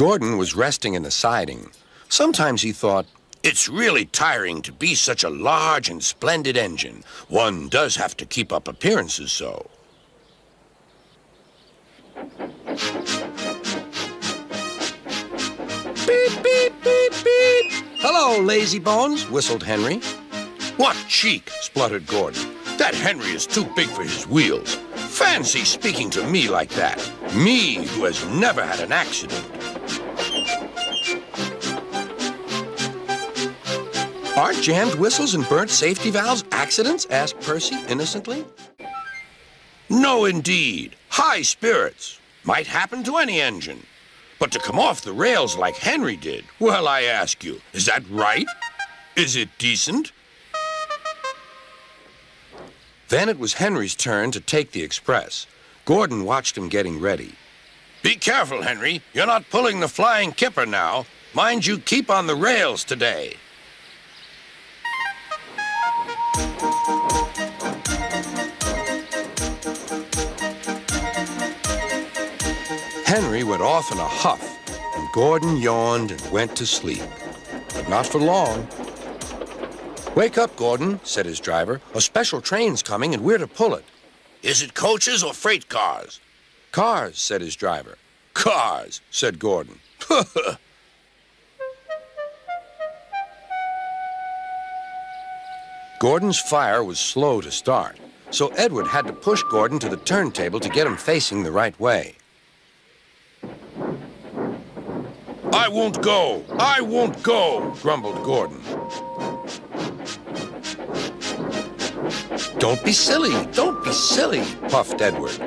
Gordon was resting in the siding. Sometimes he thought, it's really tiring to be such a large and splendid engine. One does have to keep up appearances so. Beep, beep, beep, beep. Hello, lazy bones, whistled Henry. What cheek, spluttered Gordon. That Henry is too big for his wheels. Fancy speaking to me like that. Me, who has never had an accident. Aren't jammed whistles and burnt safety valves accidents? Asked Percy innocently. No, indeed. High spirits. Might happen to any engine. But to come off the rails like Henry did, well, I ask you, is that right? Is it decent? Then it was Henry's turn to take the express. Gordon watched him getting ready. Be careful, Henry. You're not pulling the flying kipper now. Mind you keep on the rails today. Henry went off in a huff, and Gordon yawned and went to sleep. But not for long. Wake up, Gordon, said his driver. A special train's coming, and we're to pull it. Is it coaches or freight cars? Cars, said his driver. Cars, said Gordon. Gordon's fire was slow to start, so Edward had to push Gordon to the turntable to get him facing the right way. I won't go! I won't go! Grumbled Gordon. Don't be silly! Don't be silly! Puffed Edward.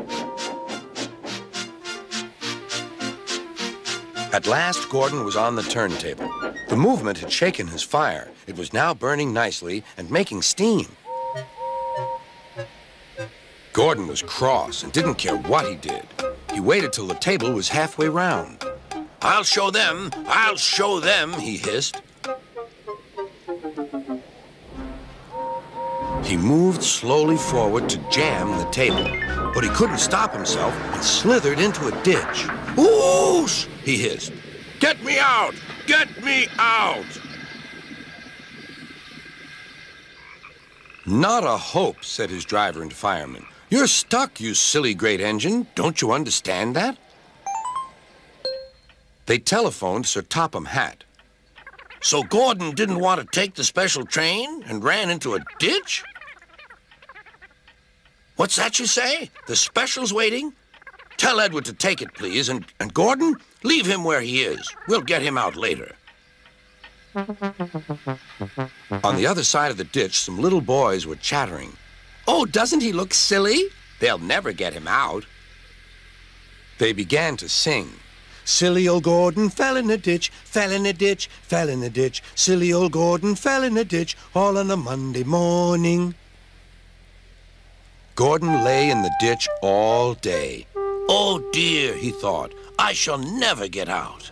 At last, Gordon was on the turntable. The movement had shaken his fire. It was now burning nicely and making steam. Gordon was cross and didn't care what he did. He waited till the table was halfway round. I'll show them, he hissed. He moved slowly forward to jam the table, but he couldn't stop himself and slithered into a ditch. Whoosh! He hissed. Get me out! Get me out! Not a hope, said his driver and fireman. You're stuck, you silly great engine. Don't you understand that? They telephoned Sir Topham Hatt. So Gordon didn't want to take the special train and ran into a ditch? What's that you say? The special's waiting? Tell Edward to take it, please, and Gordon, leave him where he is. We'll get him out later. On the other side of the ditch, some little boys were chattering. Oh, doesn't he look silly? They'll never get him out. They began to sing. Silly old Gordon fell in a ditch, fell in a ditch, fell in a ditch. Silly old Gordon fell in a ditch, all on a Monday morning. Gordon lay in the ditch all day. Oh dear, he thought, I shall never get out.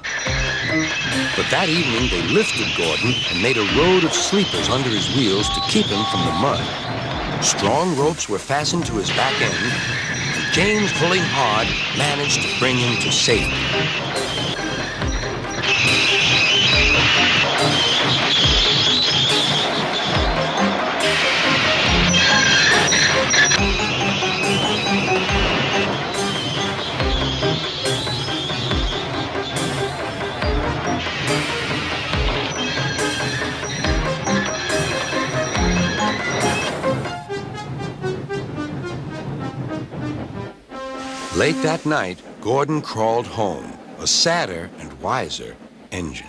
But that evening they lifted Gordon and made a road of sleepers under his wheels to keep him from the mud. Strong ropes were fastened to his back end, and James, pulling hard, managed to bring him to safety. Late that night, Gordon crawled home, a sadder and wiser engine.